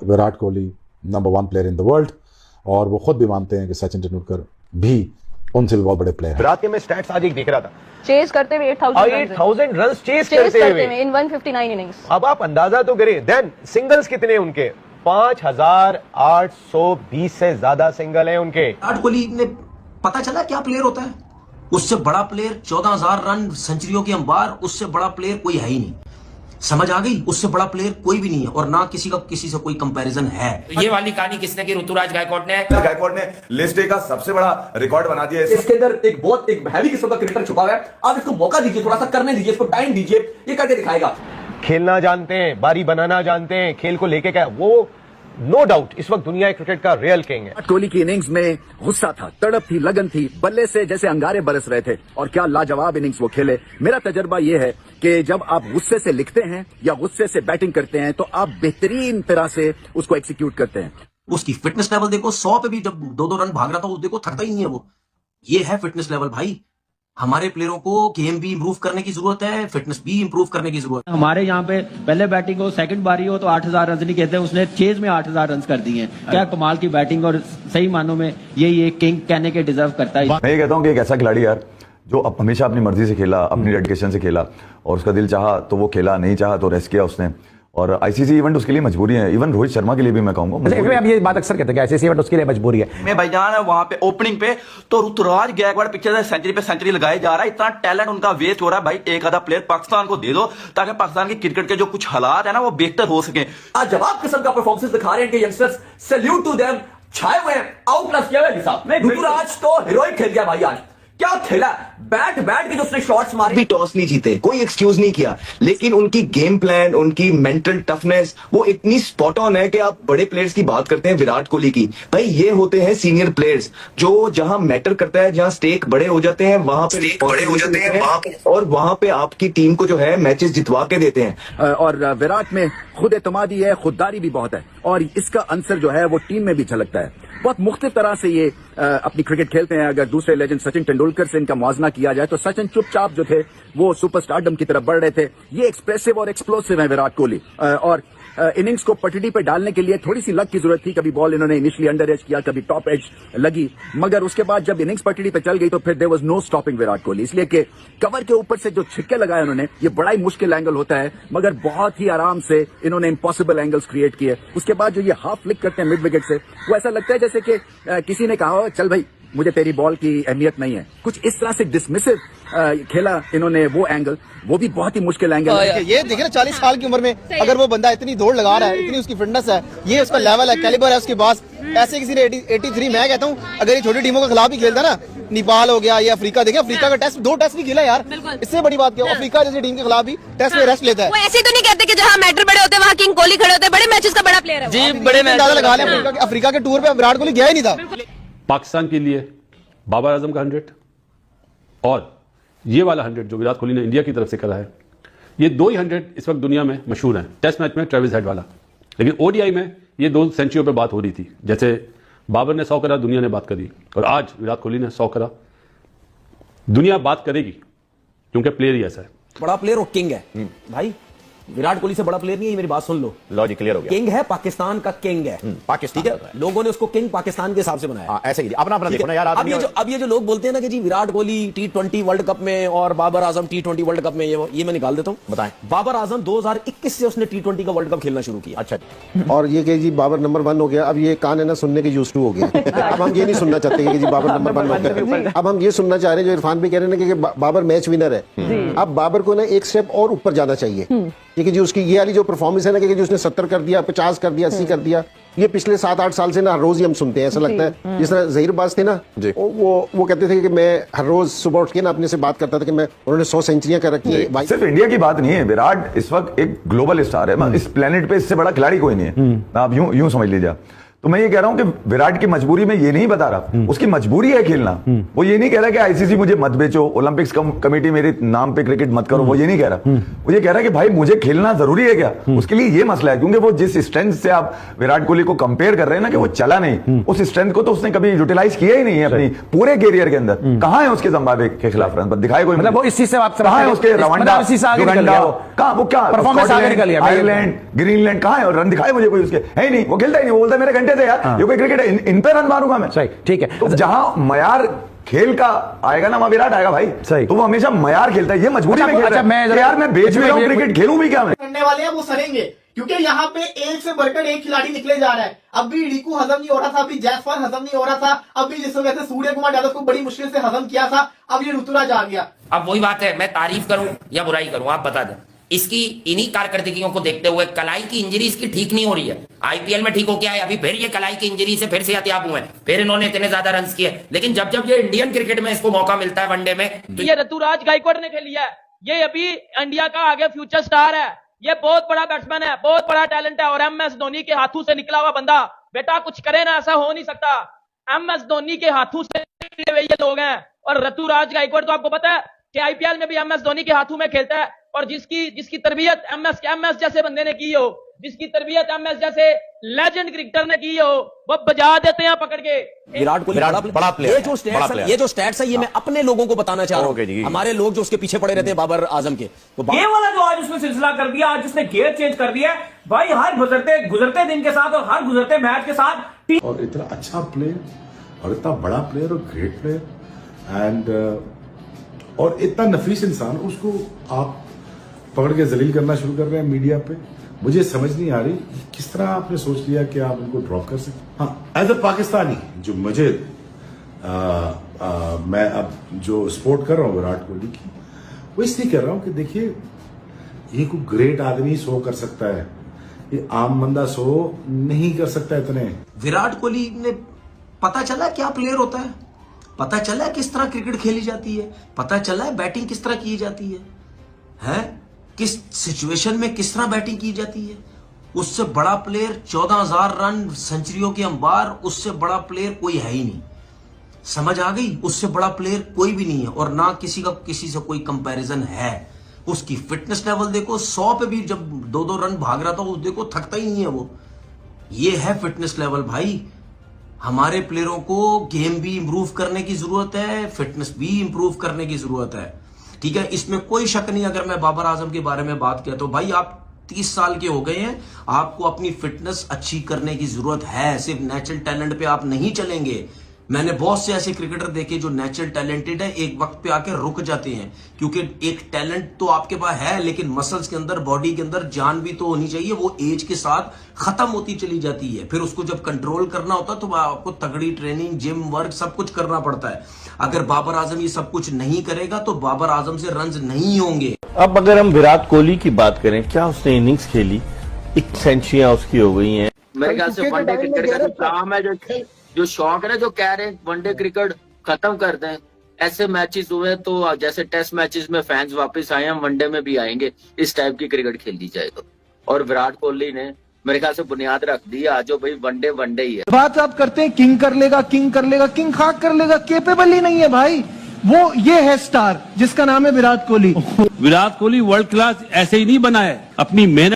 Virat Kohli number 1 player in the world, और वो खुद भी मानते हैं कि सचिन तेंदुलकर भी उनसे भी बहुत बड़े प्लेयर हैं। विराट के मैं स्टैट्स आज एक देख रहा था, चेस करते हुए 8000 रन चेस करते हुए इन 159 इनिंग्स। अब आप अंदाजा तो करें, देन सिंगल्स कितने उनके, 5820 से ज्यादा सिंगल हैं उनके। विराट कोहली ने पता चला क्या प्लेयर होता है, उससे बड़ा प्लेयर 14000 रन सेंचुरियों की अंबार, उससे बड़ा प्लेयर कोई है ही नहीं। समझ आ गई, उससे बड़ा प्लेयर कोई भी नहीं है और ना किसी का किसी से कोई कंपैरिजन है। ये वाली कहानी किसने की? ऋतुराज गायकवाड ने। गायकवाड ने लिस्ट डे का सबसे बड़ा रिकॉर्ड बना दिया है। इसके अंदर एक बहुत एक हैवी किस्म का क्रिकेटर छुपा हुआ है, आप इसको मौका दीजिए, थोड़ा सा करने दीजिए, इसको टाइम दीजिए, ये करके दिखाएगा। खेलना जानते हैं, बारी बनाना जानते हैं, खेल को लेके क्या, वो नो डाउट इस वक्त दुनिया क्रिकेट का रियल किंग है। कोहली की इनिंग्स में गुस्सा था, तड़प थी, लगन थी, बल्ले से जैसे अंगारे बरस रहे थे, और क्या लाजवाब इनिंग्स वो खेले। मेरा तजर्बा ये है कि जब आप गुस्से से लिखते हैं या गुस्से से बैटिंग करते हैं तो आप बेहतरीन तरह से उसको एग्जीक्यूट करते हैं। उसकी फिटनेस लेवल देखो, 100 पे भी जब 2-2 रन भाग रहा था, वो देखो थकता ही नहीं है वो। ये है फिटनेस लेवल भाई। हमारे प्लेयरों को गेम भी इंप्रूव करने की जरूरत है, फिटनेस भी इंप्रूव करने की जरूरत है। हमारे यहाँ पे पहले बैटिंग हो, सेकंड बारी हो तो 8000 रन नहीं कहते, उसने चेज में 8000 रन कर दिए हैं। क्या कमाल की बैटिंग, और सही मानों में ये किंग कहने के डिजर्व करता है। मैं ये कहता हूँ कि एक ऐसा खिलाड़ी यार जो हमेशा अपनी मर्जी से खेला, अपनी डेडिकेशन से खेला, और उसका दिल चाहा तो वो खेला, नहीं चाहा तो रेस्ट किया उसने, और आईसीसी इवेंट उसके लिए मजबूरी है। इवन रोहित शर्मा के लिए भी मैं कहूंगा, अब ये बात अक्सर कहते हैं कि आईसीसी इवेंट उसके लिए मजबूरी है। मैं भाईजान है वहां पे ओपनिंग पे तो ऋतुराज गायकवाड़ पिक्चर से सेंचुरी पे सेंचुरी लगाए जा रहा है। इतना टैलेंट उनका वेस्ट हो रहा है भाई। एक आधा प्लेयर पाकिस्तान को दे दो ताकि पाकिस्तान की क्रिकेट के जो कुछ हालात है ना वो बेहतर हो सके। आज जवाब किस्म का परफॉर्मेंस दिखा रहे हैं कि यंगस्टर्स, सैल्यूट टू देम। छाए हुए हैं, आउट क्लास किया है साहब। ऋतुराज तो हीरोइक खेल गया भाई आज। क्या खेला, बैट के जो उसने शॉट्स मारे, भी टॉस नहीं जीते, कोई एक्सक्यूज नहीं किया, लेकिन उनकी गेम प्लान, उनकी मेंटल टफनेस वो इतनी स्पॉट ऑन है कि आप बड़े प्लेयर्स की बात करते हैं विराट कोहली की, भाई ये होते हैं सीनियर प्लेयर्स जो जहां मैटर करता है, जहां स्टेक बड़े हो जाते हैं वहां पे बड़े हो जाते हैं और वहां पे आपकी टीम को जो है मैचेस जितवा के देते हैं। और विराट में खुद एतमादी है, खुददारी भी बहुत है, और इसका अंसर जो है वो टीम में भी झलकता है। बहुत मुख्तलिफ तरह से ये अपनी क्रिकेट खेलते हैं। अगर दूसरे लेजेंड सचिन तेंदुलकर से इनका मुआवजा किया जाए तो सचिन चुपचाप जो थे वो सुपरस्टारडम की तरफ बढ़ रहे थे। ये एक्सप्रेसिव और एक्सप्लोसिव है विराट कोहली, और इनिंग्स को पटड़ी पे डालने के लिए थोड़ी सी लक की जरूरत थी। कभी बॉल इन्होंने इनिशियली अंडर एज किया, कभी टॉप एज लगी, मगर उसके बाद जब इनिंग्स पटड़ी पे चल गई तो फिर there was no stopping Virat Kohli. इसलिए कि कवर के ऊपर से जो छिक्के लगाए उन्होंने, ये बड़ा ही मुश्किल एंगल होता है, मगर बहुत ही आराम से इन्होंने इम्पॉसिबल एंगल्स क्रिएट किए। उसके बाद जो ये हाफ फ्लिक करते हैं मिड विकेट से, वो ऐसा लगता है जैसे कि किसी ने कहा हो चल भाई मुझे तेरी बॉल की अहमियत नहीं है, कुछ इस तरह से डिसमिसिव खेला इन्होंने वो एंगल, वो भी बहुत ही मुश्किल एंगल है। ये देखिए ना 40 साल की उम्र में अगर वो बंदा इतनी दौड़ लगा रहा है, इतनी उसकी फिटनेस है, ये उसका लेवल है, कैलिबर है उसके पास। ऐसे किसी ने 83 मैं कहता हूँ अगर ये छोटी टीमों के खिलाफ भी खेलता ना, नेपाल हो गया या अफ्रीका, देखिए अफ्रीका का टेस्ट 2 टेस्ट भी खेला यार, इससे बड़ी बात क्या, अफ्रीका जैसी टीम के खिलाफ भी टेस्ट में रेस्ट लेता है। वो ऐसे तो नहीं कहते कि जहाँ मैटर बड़े होते हैं वहाँ किंग कोहली खड़े होते हैं, बड़े मैचेस का बड़ा प्लेयर है जी, बड़े मैच लगा लें। अफ्रीका के टूर पे विराट कोहली गया ही नहीं था। पाकिस्तान के लिए बाबर आजम का 100 और ये वाला 100 जो विराट कोहली ने इंडिया की तरफ से करा है, ये 2 ही 100 इस वक्त दुनिया में मशहूर हैं। टेस्ट मैच में ट्रेविस हेड वाला, लेकिन ओडीआई में ये 2 सेंचुरियों पे बात हो रही थी। जैसे बाबर ने 100 करा, दुनिया ने बात करी, और आज विराट कोहली ने 100 करा, दुनिया बात करेगी क्योंकि प्लेयर ही ऐसा है। बड़ा प्लेयर और किंग है भाई। विराट कोहली से बड़ा प्लेयर नहीं है, मेरी बात सुन लो, लॉजिक क्लियर हो गया। किंग है, पाकिस्तान का किंग है, पाकिस्तान ठीक है। लोगों ने उसको किंग पाकिस्तान के हिसाब से बनाया, ऐसे ही अपना अपना देखो ना यार। अब ये जो लोग बोलते हैं ना कि जी Virat Kohli T20 world cup में और Babar Azam T20 world cup में, ये मैं निकाल देता हूँ। बताएं। बाबर आजम 2021 से उसने T20 का वर्ल्ड कप खेलना शुरू किया। अच्छा, और ये कि जी बाबर नंबर 1 हो गया, अब ये कान है ना सुनने के यूज्ड टू हो गया। अब हम ये नहीं सुनना चाहते कि जी बाबर नंबर 1 हो गया। अब हम ये सुनना चाह रहे हैं जो इरफान भी कह रहे हैं कि बाबर मैच विनर है। अब बाबर को ना एक स्टेप और ऊपर जाना चाहिए, क्योंकि जी उसकी ये वाली जो परफॉर्मेंस है ना कि उसने 70 कर दिया, 50 कर दिया, 80 कर दिया, ये पिछले 7-8 साल से ना हर रोज ही हम सुनते हैं। ऐसा लगता है जिस तरह जहीरबाज थे ना, वो कहते थे कि मैं हर रोज सुबह उठ के ना अपने से बात करता था कि मैं उन्होंने 100 सेंचुरियां कर रखी है। सिर्फ इंडिया की बात नहीं है, विराट इस वक्त एक ग्लोबल स्टार है। इस प्लेनेट पे इससे बड़ा खिलाड़ी कोई नहीं है, आप यूं समझ लीजिए। तो मैं ये कह रहा हूं कि विराट की मजबूरी में ये नहीं बता रहा, उसकी मजबूरी है खेलना। वो ये नहीं कह रहा कि आईसीसी मुझे मत बेचो, ओलंपिक्स कमेटी मेरे नाम पे क्रिकेट मत करो, वो ये नहीं कह रहा। वो ये कह रहा है कि भाई मुझे खेलना जरूरी है क्या, उसके लिए ये मसला है। क्योंकि वो जिस स्ट्रेंथ से आप विराट कोहली को कंपेयर कर रहे हैं ना कि वो चला नहीं, उस स्ट्रेंथ को तो उसने कभी यूटिलाइज किया ही नहीं है अपनी पूरे कैरियर के अंदर। कहां है उसके जिम्बाब्वे के खिलाफ रन दिखाए कोई, मतलब वो इस चीज से आप कहां है उसके रवांडा, कहां वो क्या परफॉर्मेंस आगे निकल गया, आयरलैंड, ग्रीनलैंड कहां है, और रन दिखाए मुझे कोई उसके है नहीं। वो खेलता ही नहीं, वो बोलता है मेरे घंटे थे यार, ये कोई क्रिकेट इन पे रन मारूंगा मैं। सही, ठीक है। तो जहां मयार खेल का आएगा ना, वहां विराट आएगा भाई। सही। तो वो हमेशा मयार खेलता है, ये मजबूरी में खेलता है। यार मैं बेच भी रहा हूं क्रिकेट, खेलूं भी क्या मैं। करने वाले हैं वो सरेंगे, क्योंकि यहाँ पे एक से बढ़कर एक खिलाड़ी निकले जा रहा है। अब भी रिकू हजम नहीं हो रहा था, अभी जायसवाल हजम नहीं हो रहा था, अभी जिस वजह से सूर्य कुमार यादव को बड़ी मुश्किल से हजम किया था, अब ये ऋतुराज आ गया। अब वही बात है, मैं तारीफ करूं या बुराई करूं, आप बता दें। इसकी इन्हीं कारकर्दगियों को देखते हुए कलाई की इंजरी इसकी ठीक नहीं हो रही है। आईपीएल में ठीक हो गया है, अभी फिर ये कलाई की इंजरी से फिर से हथियाब हुए, फिर इन्होंने इतने ज्यादा रन किए। लेकिन जब जब ये इंडियन क्रिकेट में इसको मौका मिलता है वनडे में, तो ये ऋतुराज गायकवाड़ ने खेली है, ये अभी इंडिया का आगे फ्यूचर स्टार है, ये बहुत बड़ा बैट्समैन है, बहुत बड़ा टैलेंट है। और एमएस धोनी के हाथों से निकला हुआ बंदा, बेटा कुछ करे ना, ऐसा हो नहीं सकता। एमएस धोनी के हाथों से निकले हुए ये लोग हैं। और ऋतुराज गायकवाड़ तो आपको पता है कि आईपीएल में भी एमएस धोनी के हाथों में खेलता है, और जिसकी तरबियत एमएस जैसे बंदे ने की हो, जिसकी तरबियत एमएस जैसे लेजेंड क्रिकेटर ने की हो, वो बजा देते हैं पकड़ के। विराट कोहली बड़ा प्लेयर, ये जो स्टैट्स है ये मैं अपने लोगों को बताना चाह रहा हूँ, हमारे लोग जो उसके पीछे पड़े रहते हैं बाबर आजम के, तो ये वाला जो आज उसने सिलसिला कर दिया, आज उसने गेयर चेंज कर दिया भाई, हर गुजरते दिन के साथ और हर गुजरते मैच के साथ। और इतना अच्छा प्लेयर और इतना बड़ा प्लेयर और ग्रेट प्लेयर एंड और इतना नफीस इंसान, उसको आप पकड़ के जलील करना शुरू कर रहे हैं मीडिया पे। मुझे समझ नहीं आ रही किस तरह आपने सोच लिया कि आप उनको ड्रॉप कर सकते। हाँ, एज अ पाकिस्तानी जो मुझे मैं अब जो सपोर्ट कर रहा हूँ विराट कोहली की, वो इसलिए कर रहा हूँ कि देखिए ये कोई ग्रेट आदमी सो कर सकता है, ये आम बंदा सो नहीं कर सकता इतने। विराट कोहली ने पता चला क्या प्लेयर होता है, पता चला किस तरह क्रिकेट खेली जाती है, पता चला बैटिंग किस तरह की जाती है, किस सिचुएशन में किस तरह बैटिंग की जाती है। उससे बड़ा प्लेयर 14,000 रन सेंचुरियों के अंबार, उससे बड़ा प्लेयर कोई है ही नहीं। समझ आ गई, उससे बड़ा प्लेयर कोई भी नहीं है, और ना किसी से कोई कंपैरिजन है। उसकी फिटनेस लेवल देखो, 100 पे भी जब 2-2 रन भाग रहा था वो देखो, थकता ही नहीं है वो। ये है फिटनेस लेवल भाई। हमारे प्लेयरों को गेम भी इंप्रूव करने की जरूरत है, फिटनेस भी इंप्रूव करने की जरूरत है, ठीक है, इसमें कोई शक नहीं। अगर मैं बाबर आजम के बारे में बात किया तो भाई आप 30 साल के हो गए हैं, आपको अपनी फिटनेस अच्छी करने की जरूरत है, सिर्फ नेचुरल टैलेंट पे आप नहीं चलेंगे। मैंने बहुत से ऐसे क्रिकेटर देखे जो नेचुरल टैलेंटेड है, एक वक्त पे आके रुक जाते हैं, क्योंकि एक टैलेंट तो आपके पास है लेकिन मसल्स के अंदर, बॉडी के अंदर जान भी तो होनी चाहिए, वो एज के साथ खत्म होती चली जाती है। फिर उसको जब कंट्रोल करना होता है तो आपको तगड़ी ट्रेनिंग, जिम, वर्क सब कुछ करना पड़ता है। अगर बाबर आजम ये सब कुछ नहीं करेगा तो बाबर आजम से रन्स नहीं होंगे। अब अगर हम विराट कोहली की बात करें, क्या उसने इनिंग्स खेली, 1 सेंचुरियां उसकी हो गई हैं। मेरे ख्याल से वनडे क्रिकेट का जो काम है, जो शौक है ना, जो कह रहे हैं वनडे क्रिकेट खत्म कर दें, ऐसे मैचेस हुए तो जैसे टेस्ट मैचेस में फैंस वापस आए हैं, वनडे में भी आएंगे, इस टाइप की क्रिकेट खेली जाएगा। और विराट कोहली ने मेरे ख्याल से बुनियाद रख दी, आज जो भाई वनडे ही है। बात आप करते हैं किंग कर लेगा, किंग खाक कर लेगा, केपेबल ही नहीं है भाई वो। ये है स्टार जिसका नाम है विराट कोहली। विराट कोहली वर्ल्ड क्लास ऐसे ही नहीं बना है, अपनी मेहनत